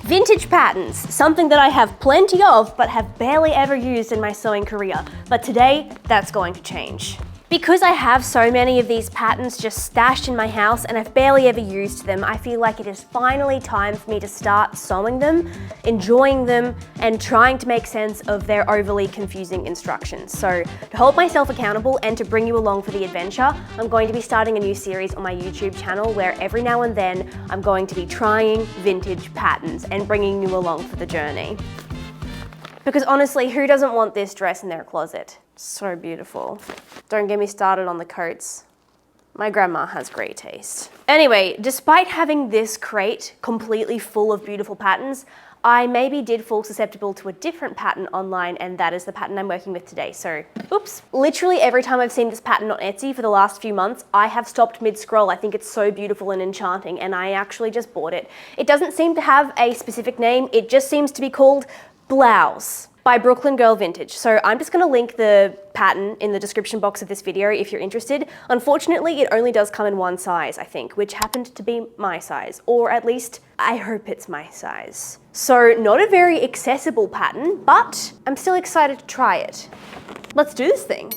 Vintage patterns, something that I have plenty of but have barely ever used in my sewing career. But today, that's going to change. Because I have so many of these patterns just stashed in my house and I've barely ever used them, I feel like it is finally time for me to start sewing them, enjoying them, and trying to make sense of their overly confusing instructions. So to hold myself accountable and to bring you along for the adventure, I'm going to be starting a new series on my YouTube channel where every now and then I'm going to be trying vintage patterns and bringing you along for the journey. Because honestly, who doesn't want this dress in their closet? So beautiful. Don't get me started on the coats. My grandma has great taste. Anyway, despite having this crate completely full of beautiful patterns, I maybe did fall susceptible to a different pattern online, and that is the pattern I'm working with today. So, oops. Literally every time I've seen this pattern on Etsy for the last few months, I have stopped mid-scroll. I think it's so beautiful and enchanting, and I actually just bought it. It doesn't seem to have a specific name. It just seems to be called Blouse by Brooklyn Girl Vintage. So I'm just gonna link the pattern in the description box of this video if you're interested. Unfortunately, it only does come in one size, I think, which happened to be my size, or at least I hope it's my size. So not a very accessible pattern, but I'm still excited to try it. Let's do this thing.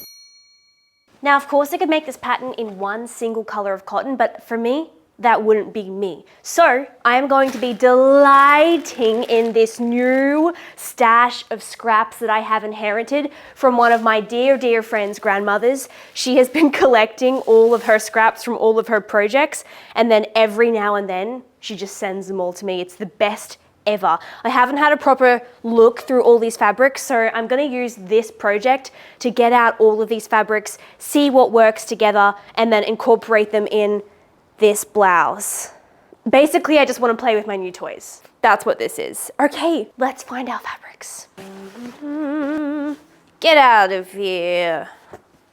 Now, of course, I could make this pattern in one single color of cotton, but for me, that wouldn't be me. So I am going to be delighting in this new stash of scraps that I have inherited from one of my dear, dear friend's grandmothers. She has been collecting all of her scraps from all of her projects, and then every now and then she just sends them all to me. It's the best ever. I haven't had a proper look through all these fabrics, so I'm going to use this project to get out all of these fabrics, see what works together, and then incorporate them in this blouse. Basically, I just want to play with my new toys. That's what this is. Okay, let's find our fabrics. Get out of here.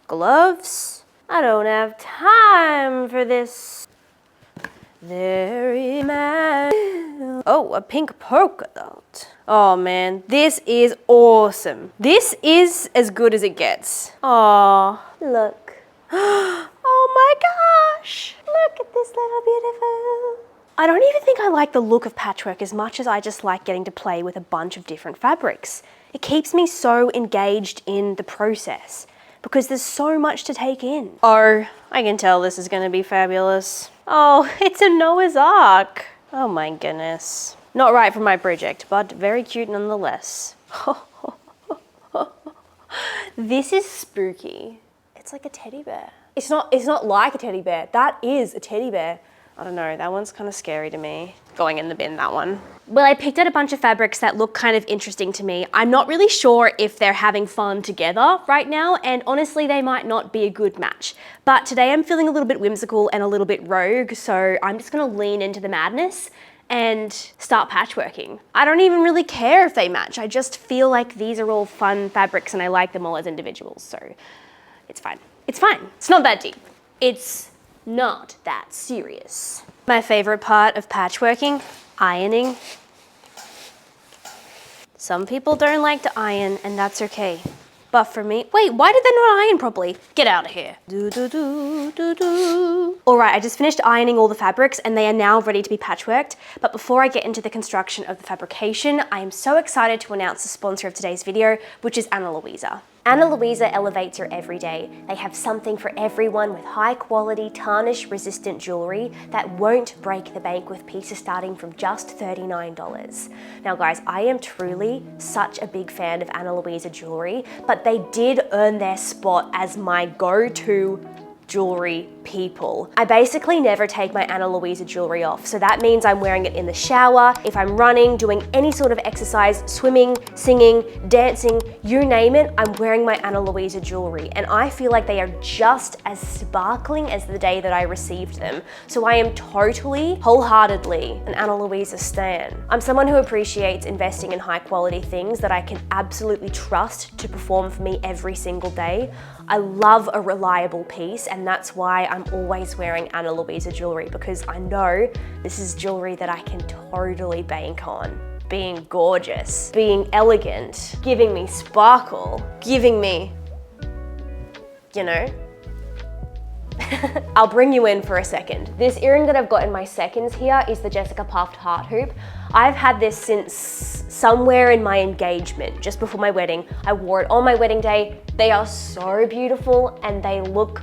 Gloves? I don't have time for this. Very mad. Oh, a pink polka dot. Oh man, this is awesome. This is as good as it gets. Oh, look. Oh my gosh, look at this little beautiful. I don't even think I like the look of patchwork as much as I just like getting to play with a bunch of different fabrics. It keeps me so engaged in the process because there's so much to take in. Oh, I can tell this is going to be fabulous. Oh, it's a Noah's Ark. Oh my goodness. Not right for my project, but very cute nonetheless. This is spooky. It's like a teddy bear. It's not like a teddy bear. That is a teddy bear. I don't know, that one's kind of scary to me. Going in the bin, that one. Well, I picked out a bunch of fabrics that look kind of interesting to me. I'm not really sure if they're having fun together right now, and honestly, they might not be a good match. But today I'm feeling a little bit whimsical and a little bit rogue, so I'm just gonna lean into the madness and start patchworking. I don't even really care if they match. I just feel like these are all fun fabrics and I like them all as individuals, so it's fine. It's fine. It's not that deep. It's not that serious. My favorite part of patchworking, ironing. Some people don't like to iron, and that's okay. But for me, wait, why did they not iron properly? Get out of here. All right, I just finished ironing all the fabrics and they are now ready to be patchworked. But before I get into the construction of the fabrication, I am so excited to announce the sponsor of today's video, which is Ana Luisa. Ana Luisa elevates your everyday. They have something for everyone with high quality, tarnish resistant jewelry that won't break the bank with pieces starting from just $39. Now guys, I am truly such a big fan of Ana Luisa jewelry, but they did earn their spot as my go-to jewelry people. I basically never take my Ana Luisa jewelry off, so that means I'm wearing it in the shower, if I'm running, doing any sort of exercise, swimming, singing, dancing, you name it, I'm wearing my Ana Luisa jewelry, and I feel like they are just as sparkling as the day that I received them. So I am totally, wholeheartedly an Ana Luisa stan. I'm someone who appreciates investing in high quality things that I can absolutely trust to perform for me every single day. I love a reliable piece, and that's why I'm always wearing Ana Luisa jewelry, because I know this is jewelry that I can totally bank on. Being gorgeous, being elegant, giving me sparkle, giving me, you know, I'll bring you in for a second. This earring that I've got in my seconds here is the Jessica puffed heart hoop. I've had this since somewhere in my engagement, just before my wedding. I wore it on my wedding day. They are so beautiful and they look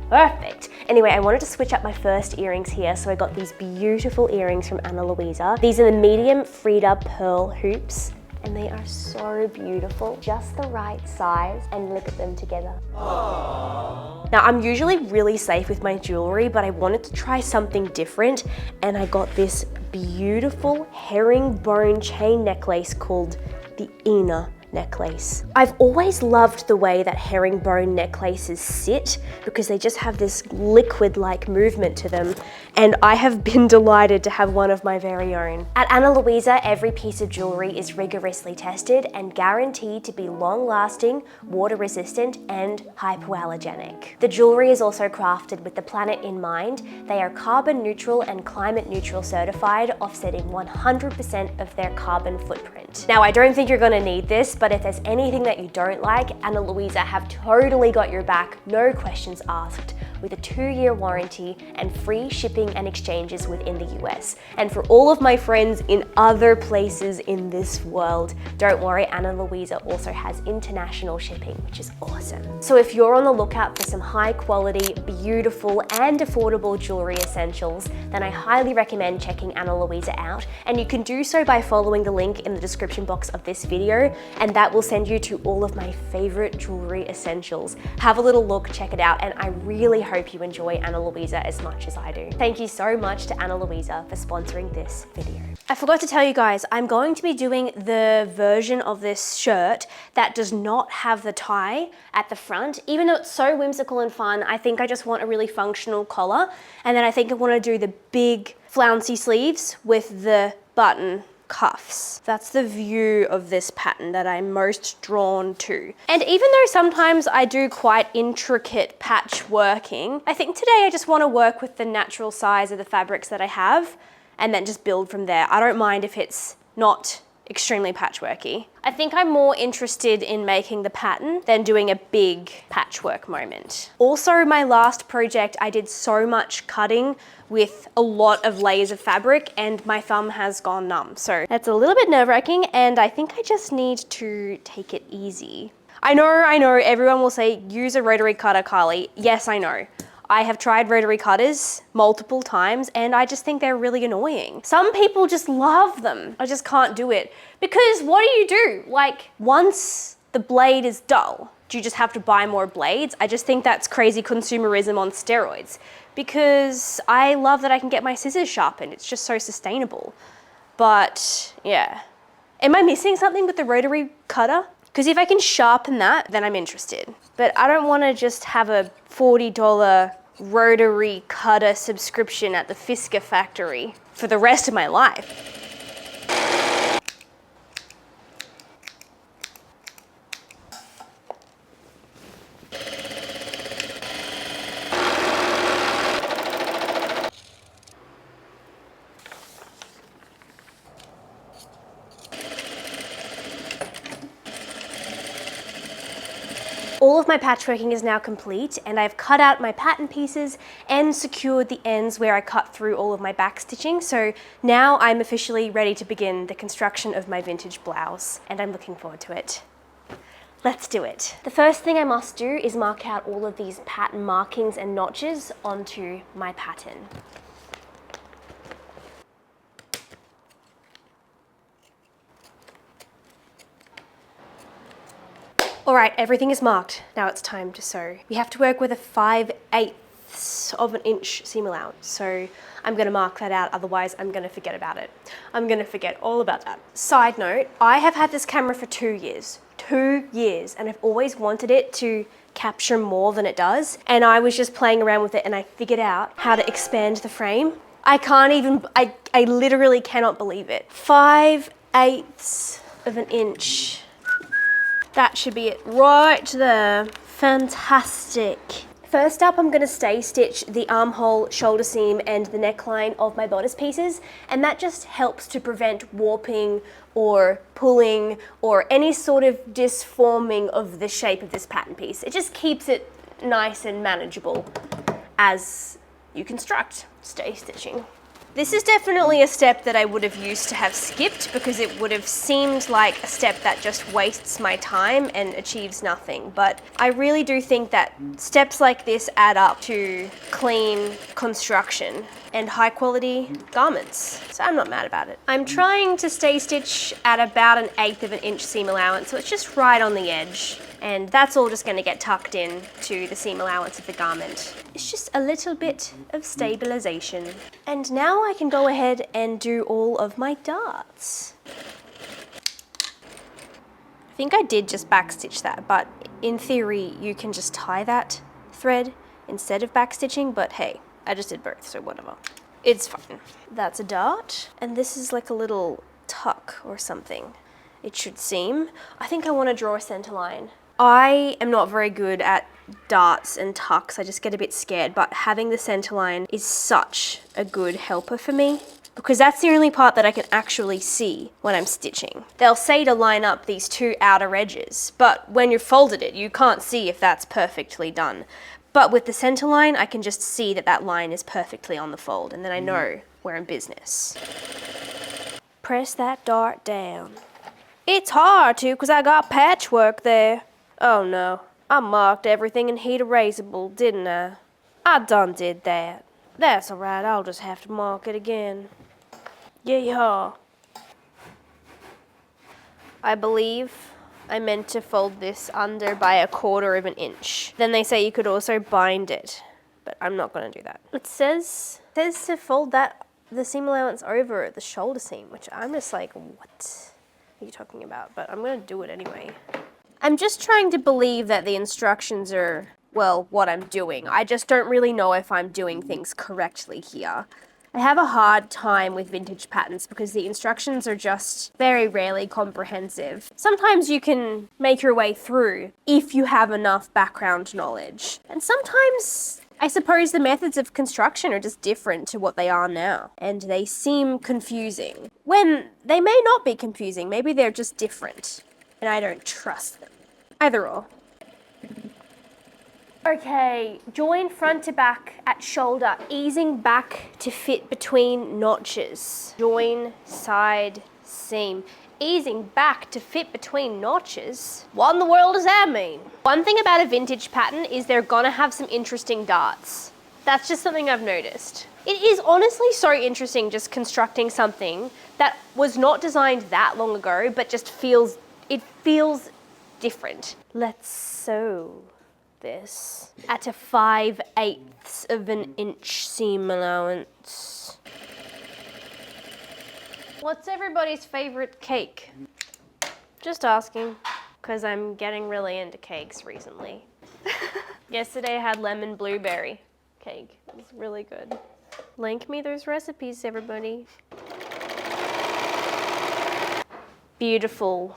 perfect. Anyway, I wanted to switch up my first earrings here, so I got these beautiful earrings from Ana Luisa. These are the medium Frida pearl hoops, and they are so beautiful, just the right size, and look at them together. Aww. Now, I'm usually really safe with my jewelry, but I wanted to try something different, and I got this beautiful herringbone chain necklace called the Ina necklace. I've always loved the way that herringbone necklaces sit because they just have this liquid-like movement to them, and I have been delighted to have one of my very own. At Ana Luisa, every piece of jewelry is rigorously tested and guaranteed to be long-lasting, water-resistant, and hypoallergenic. The jewelry is also crafted with the planet in mind. They are carbon neutral and climate neutral certified, offsetting 100% of their carbon footprint. Now, I don't think you're gonna need this, but if there's anything that you don't like, Ana Luisa have totally got your back, no questions asked, with a 2-year warranty and free shipping and exchanges within the US. And for all of my friends in other places in this world, don't worry, Ana Luisa also has international shipping, which is awesome. So if you're on the lookout for some high quality, beautiful and affordable jewelry essentials, then I highly recommend checking Ana Luisa out. And you can do so by following the link in the description box of this video, and that will send you to all of my favorite jewelry essentials. Have a little look, check it out, and I really hope you enjoy Ana Luisa as much as I do. Thank you so much to Ana Luisa for sponsoring this video. I forgot to tell you guys, I'm going to be doing the version of this shirt that does not have the tie at the front. Even though it's so whimsical and fun, I think I just want a really functional collar, and then I think I want to do the big flouncy sleeves with the button cuffs. That's the view of this pattern that I'm most drawn to. And even though sometimes I do quite intricate patchworking, I think today I just want to work with the natural size of the fabrics that I have and then just build from there. I don't mind if it's not extremely patchworky. I think I'm more interested in making the pattern than doing a big patchwork moment. Also, my last project, I did so much cutting with a lot of layers of fabric and my thumb has gone numb. So that's a little bit nerve-wracking, and I think I just need to take it easy. I know, everyone will say, use a rotary cutter, Carly. Yes, I know. I have tried rotary cutters multiple times and I just think they're really annoying. Some people just love them. I just can't do it. Because what do? Like, once the blade is dull, do you just have to buy more blades? I just think that's crazy consumerism on steroids. Because I love that I can get my scissors sharpened. It's just so sustainable. But yeah. Am I missing something with the rotary cutter? Because if I can sharpen that, then I'm interested. But I don't want to just have a $40 rotary cutter subscription at the Fiskars factory for the rest of my life. All of my patchworking is now complete, and I've cut out my pattern pieces and secured the ends where I cut through all of my back stitching. So now I'm officially ready to begin the construction of my vintage blouse, and I'm looking forward to it. Let's do it. The first thing I must do is mark out all of these pattern markings and notches onto my pattern. All right, everything is marked. Now it's time to sew. We have to work with a 5/8 of an inch seam allowance. So I'm gonna mark that out, otherwise I'm gonna forget about it. I'm gonna forget all about that. Side note, I have had this camera for 2 years. 2 years, and I've always wanted it to capture more than it does. And I was just playing around with it and I figured out how to expand the frame. I literally cannot believe it. 5/8 of an inch. That should be it right there. Fantastic. First up, I'm gonna stay stitch the armhole, shoulder seam, and the neckline of my bodice pieces, and that just helps to prevent warping or pulling or any sort of disforming of the shape of this pattern piece. It just keeps it nice and manageable as you construct. Stay stitching. This is definitely a step that I would have used to have skipped because it would have seemed like a step that just wastes my time and achieves nothing. But I really do think that steps like this add up to clean construction and high quality garments. So I'm not mad about it. I'm trying to stay stitch at about 1/8 of an inch seam allowance, so it's just right on the edge. And that's all just going to get tucked in to the seam allowance of the garment. It's just a little bit of stabilization. And now I can go ahead and do all of my darts. I think I did just backstitch that, but in theory you can just tie that thread instead of backstitching, but hey, I just did both, so whatever. It's fine. That's a dart, and this is like a little tuck or something. It should seem. I think I want to draw a center line. I am not very good at darts and tucks, I just get a bit scared, but having the center line is such a good helper for me because that's the only part that I can actually see when I'm stitching. They'll say to line up these two outer edges, but when you've folded it, you can't see if that's perfectly done. But with the center line, I can just see that that line is perfectly on the fold, and then I know we're in business. Press that dart down. It's hard to because I got patchwork there. Oh no, I marked everything in heat erasable, didn't I? I done did that. That's alright, I'll just have to mark it again. Yeehaw. I believe I meant to fold this under by 1/4 of an inch. Then they say you could also bind it, but I'm not going to do that. It says to fold the seam allowance over the shoulder seam, which I'm just like, what are you talking about? But I'm going to do it anyway. I'm just trying to believe that the instructions are, well, what I'm doing. I just don't really know if I'm doing things correctly here. I have a hard time with vintage patterns because the instructions are just very rarely comprehensive. Sometimes you can make your way through if you have enough background knowledge. And sometimes I suppose the methods of construction are just different to what they are now, and they seem confusing. When they may not be confusing, maybe they're just different, and I don't trust them. Either or. Okay, join front to back at shoulder, easing back to fit between notches. Join side seam, easing back to fit between notches. What in the world does that mean? One thing about a vintage pattern is they're gonna have some interesting darts. That's just something I've noticed. It is honestly so interesting just constructing something that was not designed that long ago, but just feels different. Let's sew this at a 5/8 of an inch seam allowance. What's everybody's favorite cake? Just asking, because I'm getting really into cakes recently. Yesterday I had lemon blueberry cake. It was really good. Link me those recipes, everybody. Beautiful.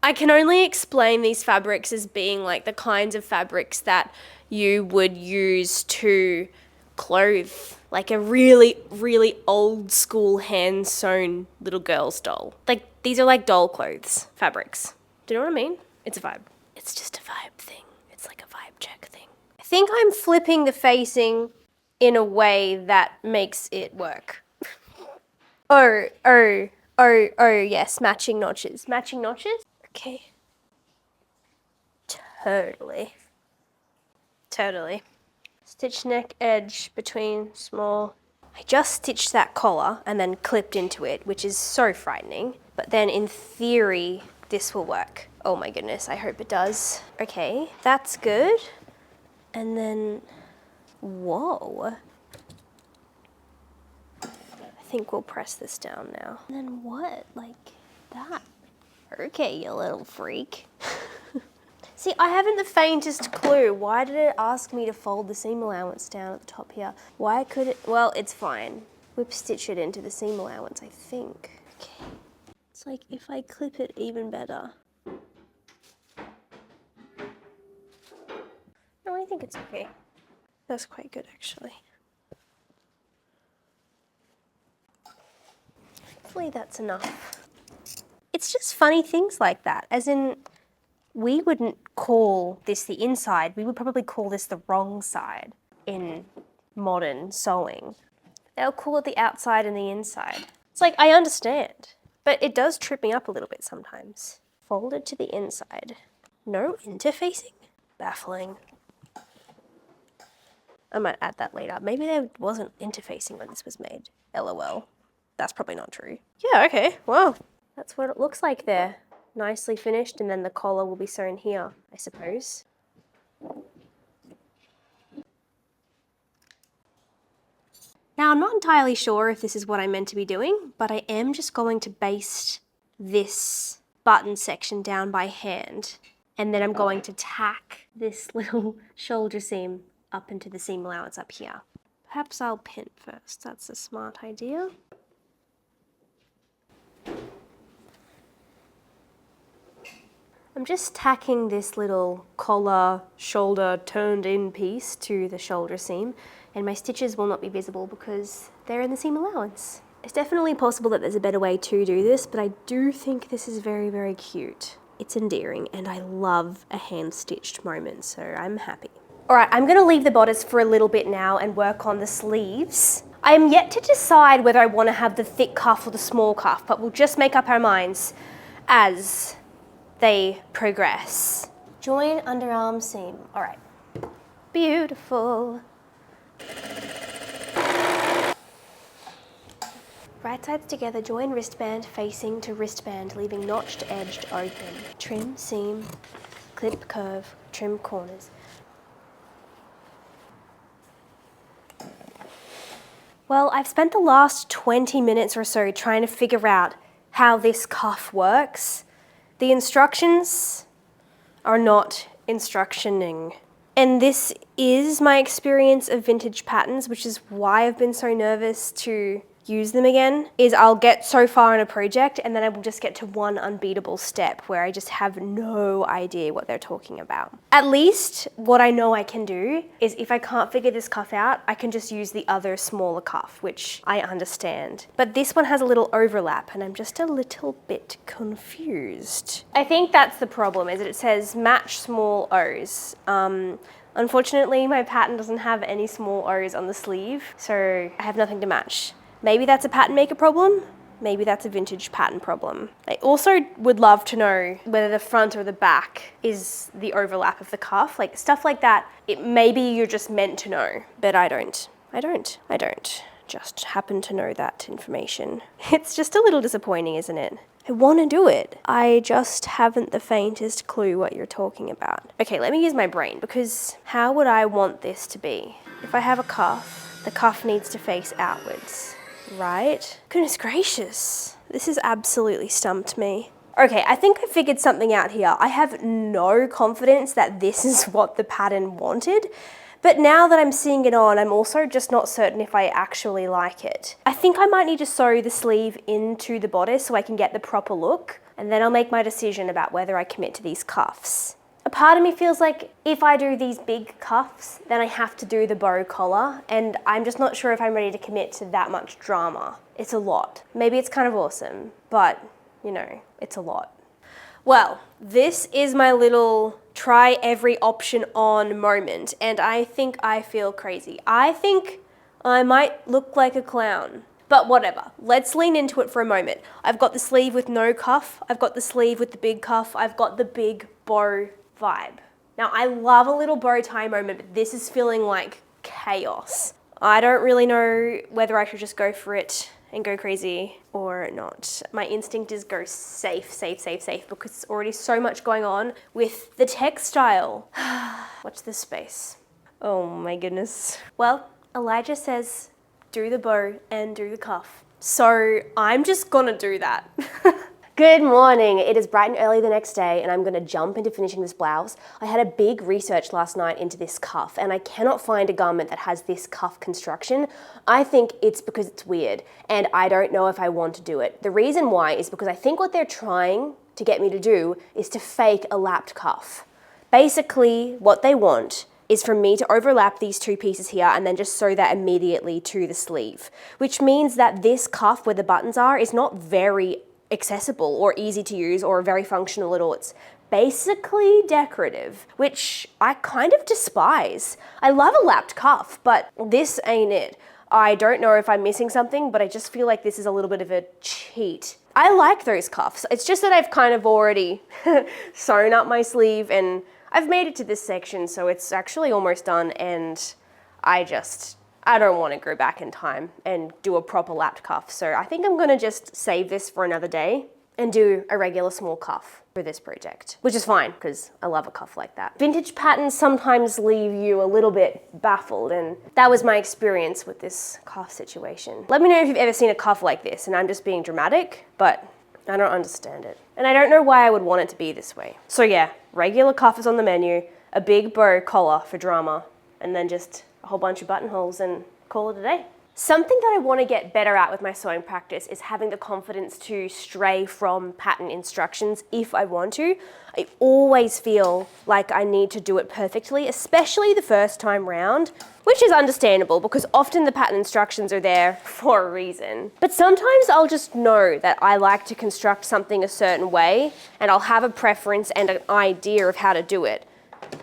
I can only explain these fabrics as being like the kinds of fabrics that you would use to clothe like a really, really old school hand sewn little girl's doll. Like these are like doll clothes fabrics. Do you know what I mean? It's a vibe. It's just a vibe thing. It's like a vibe check thing. I think I'm flipping the facing in a way that makes it work. Oh, yes, matching notches. Matching notches? Okay. Totally. Stitch neck edge between small. I just stitched that collar and then clipped into it, which is so frightening. But then in theory, this will work. Oh my goodness, I hope it does. Okay, that's good. And then, whoa. I think we'll press this down now. And then what? Like that. Okay, you little freak. See, I haven't the faintest clue. Why did it ask me to fold the seam allowance down at the top here? Why could it? Well, it's fine. Whip stitch it into the seam allowance, I think. Okay. It's like if I clip it even better. No, I think it's okay. That's quite good, actually. Hopefully that's enough. It's just funny things like that, as in, we wouldn't call this the inside, we would probably call this the wrong side in modern sewing. They'll call it the outside and the inside. It's like, I understand, but it does trip me up a little bit sometimes. Folded to the inside. No interfacing? Baffling. I might add that later. Maybe there wasn't interfacing when this was made. LOL. That's probably not true. Yeah, okay, wow. That's what it looks like there. Nicely finished, and then the collar will be sewn here, I suppose. Now, I'm not entirely sure if this is what I'm meant to be doing, but I am just going to baste this button section down by hand, and then I'm going to tack this little shoulder seam up into the seam allowance up here. Perhaps I'll pin first, that's a smart idea. I'm just tacking this little collar, shoulder, turned in piece to the shoulder seam, and my stitches will not be visible because they're in the seam allowance. It's definitely possible that there's a better way to do this, but I do think this is very, very cute. It's endearing, and I love a hand-stitched moment, so I'm happy. All right, I'm gonna leave the bodice for a little bit now and work on the sleeves. I am yet to decide whether I wanna have the thick cuff or the small cuff, but we'll just make up our minds as they progress. Join underarm seam. All right. Beautiful. Right sides together, join wristband facing to wristband, leaving notched edged open. Trim seam, clip curve, trim corners. Well, I've spent the last 20 minutes or so trying to figure out how this cuff works. The instructions are not instructioning. And this is my experience of vintage patterns, which is why I've been so nervous to use them again, is I'll get so far in a project and then I will just get to one unbeatable step where I just have no idea what they're talking about. At least what I know I can do is if I can't figure this cuff out, I can just use the other smaller cuff, which I understand. But this one has a little overlap and I'm just a little bit confused. I think that's the problem, is that it says match small O's. Unfortunately, my pattern doesn't have any small O's on the sleeve, so I have nothing to match. Maybe that's a pattern maker problem. Maybe that's a vintage pattern problem. I also would love to know whether the front or the back is the overlap of the cuff, like stuff like that. Maybe you're just meant to know, but I don't just happen to know that information. It's just a little disappointing, isn't it? I want to do it. I just haven't the faintest clue what you're talking about. Okay, let me use my brain, because how would I want this to be? If I have a cuff, the cuff needs to face outwards. Right? Goodness gracious. This has absolutely stumped me. Okay, I think I figured something out here. I have no confidence that this is what the pattern wanted, but now that I'm seeing it on, I'm also just not certain if I actually like it. I think I might need to sew the sleeve into the bodice so I can get the proper look, and then I'll make my decision about whether I commit to these cuffs. A part of me feels like if I do these big cuffs, then I have to do the bow collar, and I'm just not sure if I'm ready to commit to that much drama. It's a lot. Maybe it's kind of awesome, but, you know, it's a lot. Well, this is my little try every option on moment, and I think I feel crazy. I think I might look like a clown. But whatever, let's lean into it for a moment. I've got the sleeve with no cuff, I've got the sleeve with the big cuff, I've got the big bow vibe. Now, I love a little bow tie moment, but this is feeling like chaos. I don't really know whether I should just go for it and go crazy or not. My instinct is go safe, because there's already so much going on with the textile. Watch this space. Oh my goodness. Well, Elijah says, do the bow and do the cuff. So I'm just gonna do that. Good morning. It is bright and early the next day and I'm going to jump into finishing this blouse. I had a big research last night into this cuff and I cannot find a garment that has this cuff construction. I think it's because it's weird and I don't know if I want to do it. The reason why is because I think what they're trying to get me to do is to fake a lapped cuff. Basically, what they want is for me to overlap these two pieces here and then just sew that immediately to the sleeve, which means that this cuff where the buttons are is not very accessible or easy to use or very functional at all. It's basically decorative, which I kind of despise. I love a lapped cuff, but this ain't it. I don't know if I'm missing something, but I just feel like this is a little bit of a cheat. I like those cuffs. It's just that I've kind of already sewn up my sleeve and I've made it to this section, so it's actually almost done, and I don't want to go back in time and do a proper lapped cuff. So I think I'm gonna just save this for another day and do a regular small cuff for this project, which is fine because I love a cuff like that. Vintage patterns sometimes leave you a little bit baffled, and that was my experience with this cuff situation. Let me know if you've ever seen a cuff like this, and I'm just being dramatic, but I don't understand it. And I don't know why I would want it to be this way. So yeah, regular cuff is on the menu, a big bow collar for drama, and then just a whole bunch of buttonholes and call it a day. Something that I want to get better at with my sewing practice is having the confidence to stray from pattern instructions if I want to. I always feel like I need to do it perfectly, especially the first time round, which is understandable because often the pattern instructions are there for a reason. But sometimes I'll just know that I like to construct something a certain way and I'll have a preference and an idea of how to do it.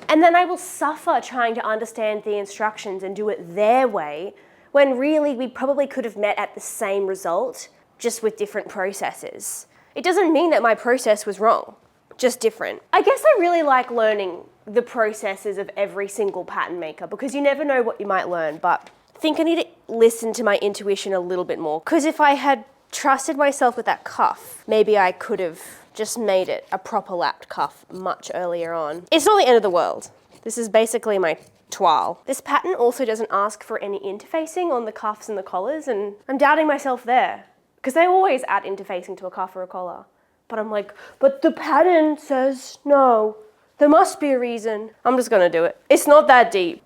And then I will suffer trying to understand the instructions and do it their way, when really we probably could have met at the same result, just with different processes. It doesn't mean that my process was wrong, just different. I guess I really like learning the processes of every single pattern maker because you never know what you might learn, but I think I need to listen to my intuition a little bit more, because if I had trusted myself with that cuff, maybe I could have just made it a proper lapped cuff much earlier on. It's not the end of the world. This is basically my toile. This pattern also doesn't ask for any interfacing on the cuffs and the collars, and I'm doubting myself there because they always add interfacing to a cuff or a collar. But I'm like, but the pattern says no. There must be a reason. I'm just gonna do it. It's not that deep.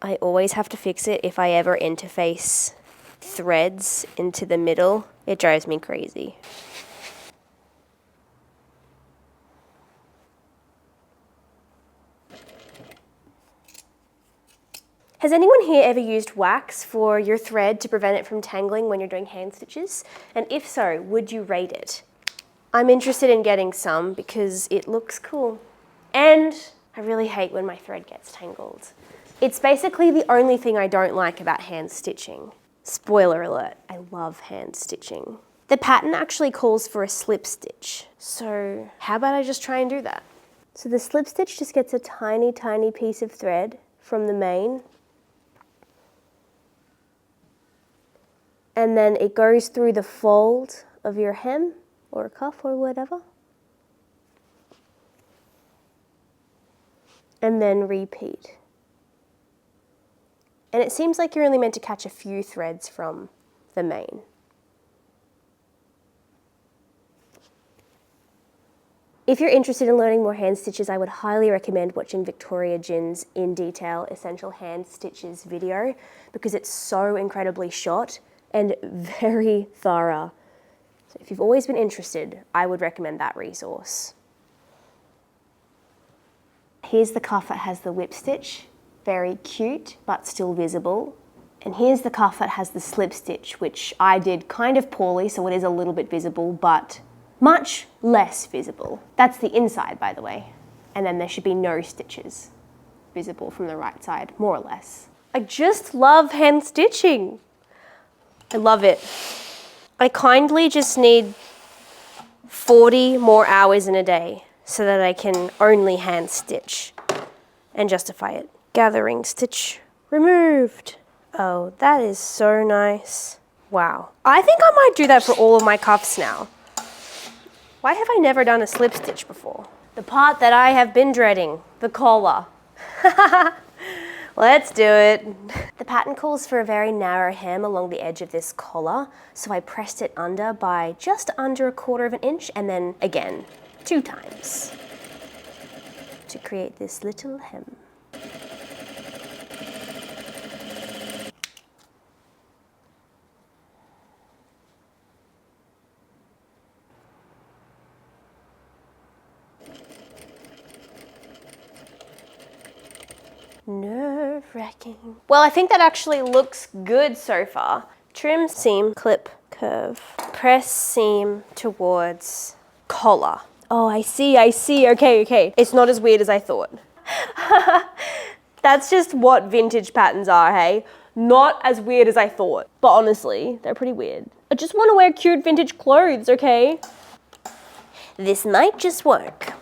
I always have to fix it if I ever interface threads into the middle. It drives me crazy. Has anyone here ever used wax for your thread to prevent it from tangling when you're doing hand stitches? And if so, would you rate it? I'm interested in getting some because it looks cool. And I really hate when my thread gets tangled. It's basically the only thing I don't like about hand stitching. Spoiler alert, I love hand stitching. The pattern actually calls for a slip stitch. So how about I just try and do that? So the slip stitch just gets a tiny, tiny piece of thread from the main, and then it goes through the fold of your hem or cuff or whatever. And then repeat. And it seems like you're only meant to catch a few threads from the main. If you're interested in learning more hand stitches, I would highly recommend watching Victoria Jin's In Detail Essential Hand Stitches video because it's so incredibly short and very thorough. So if you've always been interested, I would recommend that resource. Here's the cuff that has the whip stitch, very cute but still visible. And here's the cuff that has the slip stitch, which I did kind of poorly, so it is a little bit visible, but much less visible. That's the inside, by the way. And then there should be no stitches visible from the right side, more or less. I just love hand stitching. I love it. I kindly just need 40 more hours in a day so that I can only hand stitch and justify it. Gathering stitch removed. Oh, that is so nice. Wow. I think I might do that for all of my cuffs now. Why have I never done a slip stitch before? The part that I have been dreading, the collar. Let's do it. The pattern calls for a very narrow hem along the edge of this collar, so I pressed it under by just under 1/4 of an inch and then again 2 times to create this little hem. Nerve-wracking. Well, I think that actually looks good so far. Trim, seam, clip, curve. Press seam towards collar. Oh, I see. Okay. It's not as weird as I thought. That's just what vintage patterns are, hey? Not as weird as I thought. But honestly, they're pretty weird. I just want to wear cute vintage clothes, okay? This might just work.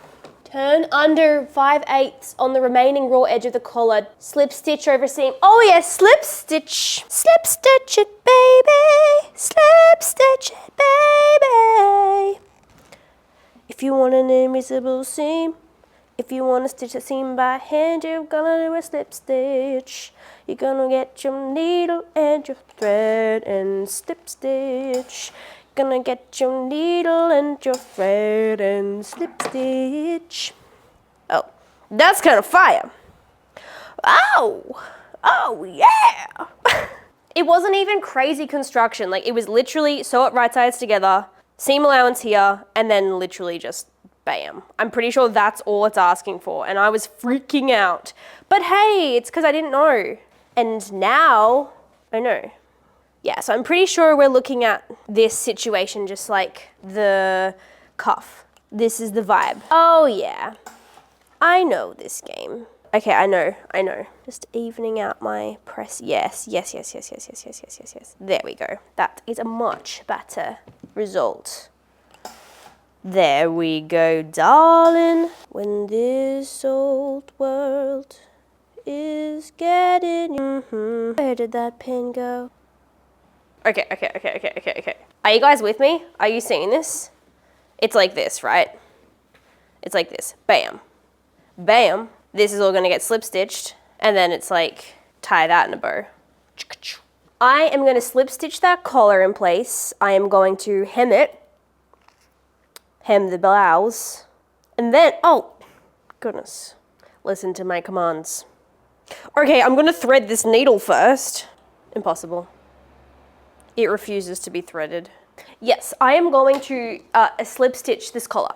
Turn under 5/8 on the remaining raw edge of the collar. Slip stitch over seam. Oh yes, slip stitch. Slip stitch it, baby. Slip stitch it, baby. If you want an invisible seam, if you want to stitch a seam by hand, you're gonna do a slip stitch. You're gonna get your needle and your thread and slip stitch. Gonna get your needle and your thread and slip stitch. Oh, that's kind of fire. Oh yeah. It wasn't even crazy construction. Like, it was literally sew it right sides together, seam allowance here, and then literally just bam. I'm pretty sure that's all it's asking for, and I was freaking out. But hey, it's because I didn't know. And now I know. Yeah, so I'm pretty sure we're looking at this situation just like the cuff. This is the vibe. Oh yeah, I know this game. Okay, I know. Just evening out my press. Yes. There we go. That is a much better result. There we go, darling. When this old world is getting... Where did that pin go? Okay. Are you guys with me? Are you seeing this? It's like this, right? It's like this. Bam. Bam. This is all going to get slip stitched. And then it's like, tie that in a bow. I am going to slip stitch that collar in place. I am going to hem it. Hem the blouse. And then, oh, goodness. Listen to my commands. Okay, I'm going to thread this needle first. Impossible. It refuses to be threaded. Yes, I am going to slip stitch this collar.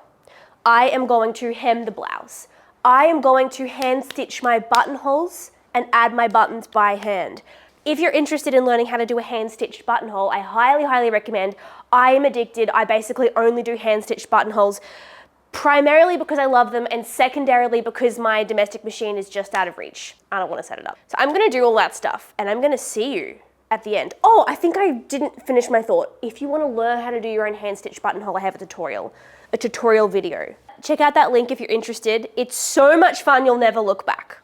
I am going to hem the blouse. I am going to hand stitch my buttonholes and add my buttons by hand. If you're interested in learning how to do a hand stitched buttonhole, I highly recommend. I am addicted. I basically only do hand stitched buttonholes, primarily because I love them, and secondarily because my domestic machine is just out of reach. I don't want to set it up. So I'm going to do all that stuff, and I'm going to see you at the end. Oh, I think I didn't finish my thought. If you want to learn how to do your own hand stitch buttonhole, I have a tutorial video. Check out that link if you're interested. It's so much fun, you'll never look back.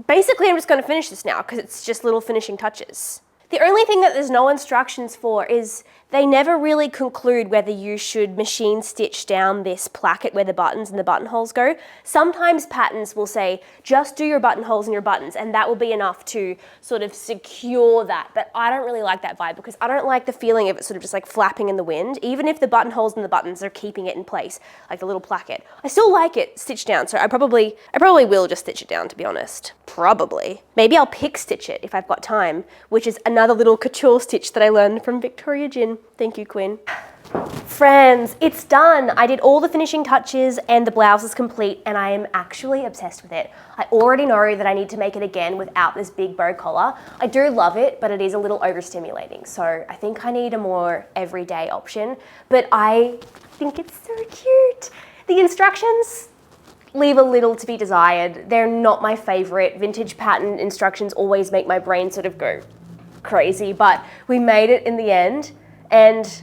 Basically, I'm just going to finish this now because it's just little finishing touches. The only thing that there's no instructions for is they never really conclude whether you should machine stitch down this placket where the buttons and the buttonholes go. Sometimes patterns will say, just do your buttonholes and your buttons, and that will be enough to sort of secure that. But I don't really like that vibe because I don't like the feeling of it sort of just like flapping in the wind, even if the buttonholes and the buttons are keeping it in place, like the little placket. I still like it stitched down, so I probably will just stitch it down, to be honest. Probably. Maybe I'll pick stitch it if I've got time, which is another little couture stitch that I learned from Victoria Gin. Thank you, Quinn. Friends, it's done. I did all the finishing touches and the blouse is complete, and I am actually obsessed with it. I already know that I need to make it again without this big bow collar. I do love it, but it is a little overstimulating. So I think I need a more everyday option, but I think it's so cute. The instructions leave a little to be desired. They're not my favorite. Vintage pattern instructions always make my brain sort of go crazy, but we made it in the end, and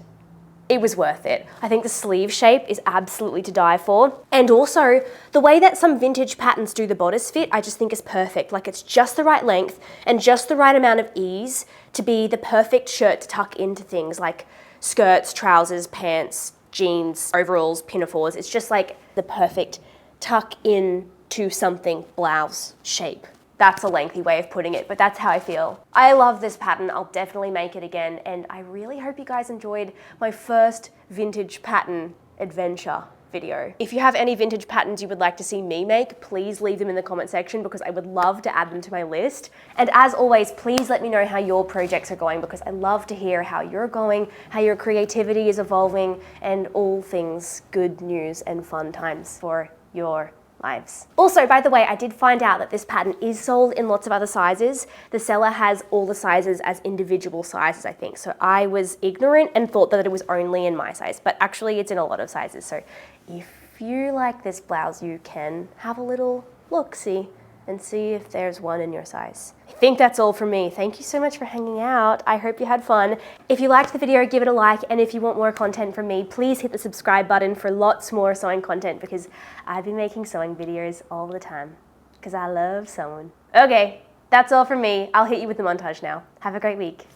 it was worth it. I think the sleeve shape is absolutely to die for. And also, the way that some vintage patterns do the bodice fit, I just think is perfect. Like, it's just the right length and just the right amount of ease to be the perfect shirt to tuck into things like skirts, trousers, pants, jeans, overalls, pinafores. It's just like the perfect tuck in to something blouse shape. That's a lengthy way of putting it, but that's how I feel. I love this pattern. I'll definitely make it again, and I really hope you guys enjoyed my first vintage pattern adventure video. If you have any vintage patterns you would like to see me make, please leave them in the comment section because I would love to add them to my list. And as always, please let me know how your projects are going because I love to hear how you're going, how your creativity is evolving, and all things good news and fun times for your lives. Also, by the way, I did find out that this pattern is sold in lots of other sizes. The seller has all the sizes as individual sizes, I think. So I was ignorant and thought that it was only in my size, but actually it's in a lot of sizes. So if you like this blouse, you can have a little look-see and see if there's one in your size. I think that's all from me. Thank you so much for hanging out. I hope you had fun. If you liked the video, give it a like, and if you want more content from me, please hit the subscribe button for lots more sewing content, because I've been making sewing videos all the time because I love sewing. Okay, that's all from me. I'll hit you with the montage now. Have a great week.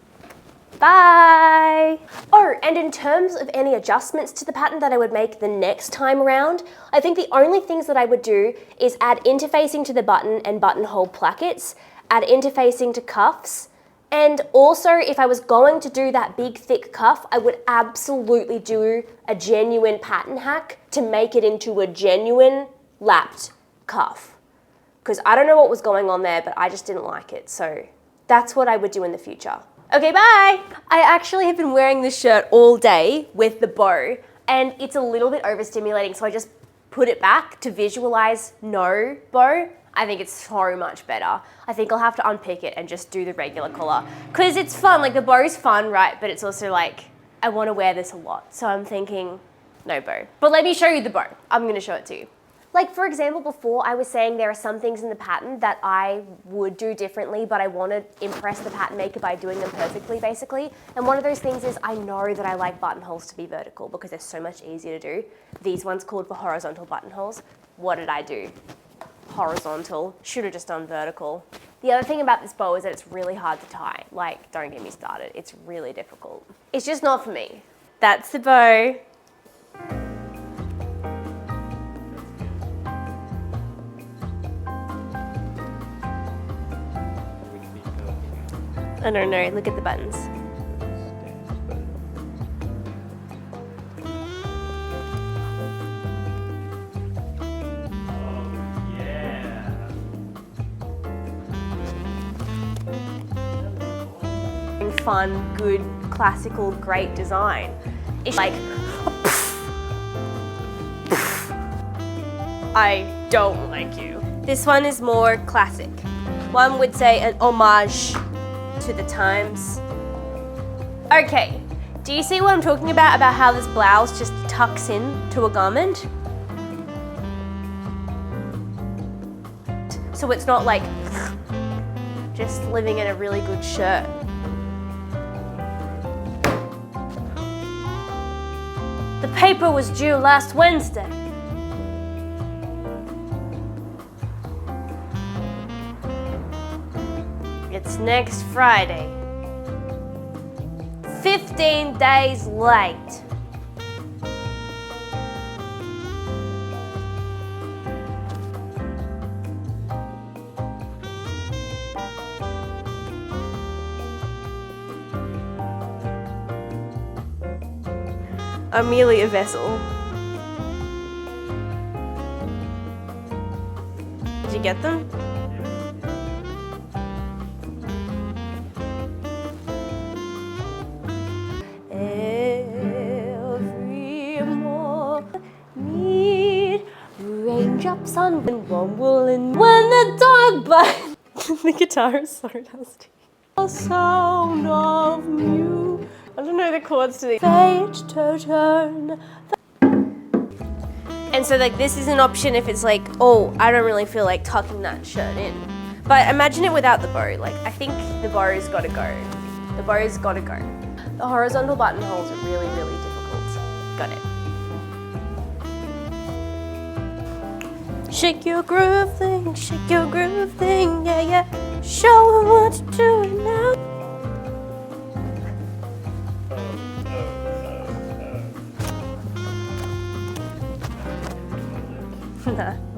Bye! Oh, and in terms of any adjustments to the pattern that I would make the next time around, I think the only things that I would do is add interfacing to the button and buttonhole plackets, add interfacing to cuffs, and also if I was going to do that big thick cuff, I would absolutely do a genuine pattern hack to make it into a genuine lapped cuff. Because I don't know what was going on there, but I just didn't like it. So that's what I would do in the future. Okay, bye! I actually have been wearing this shirt all day with the bow, and it's a little bit overstimulating, so I just put it back to visualize no bow. I think it's so much better. I think I'll have to unpick it and just do the regular collar. Because it's fun, like the bow's fun, right? But it's also like, I want to wear this a lot. So I'm thinking, no bow. But let me show you the bow. I'm going to show it to you. Like, for example, before I was saying there are some things in the pattern that I would do differently, but I want to impress the pattern maker by doing them perfectly, basically. And one of those things is I know that I like buttonholes to be vertical because they're so much easier to do. These ones called for horizontal buttonholes. What did I do? Horizontal. Should have just done vertical. The other thing about this bow is that it's really hard to tie. Like, don't get me started. It's really difficult. It's just not for me. That's the bow. I don't know, look at the buttons. Oh, yeah. Fun, good, classical, great design. It's like, I don't like you. This one is more classic. One would say an homage to the times. Okay, do you see what I'm talking about how this blouse just tucks in to a garment? So it's not like just living in a really good shirt. The paper was due last Wednesday. It's next Friday. 15 days late. I'm merely a vessel. Did you get them? Raindrops on one woolen when the dog bites. The guitar is so dusty. The sound of you. I don't know the chords to these. Fate to turn. And so like this is an option if it's like, oh, I don't really feel like tucking that shirt in. But imagine it without the bow. Like I think the bow's got to go. The bow's got to go. The horizontal buttonholes are really, really difficult. Got it. Shake your groove thing, yeah, yeah. Show 'em what you're doing now. Nah.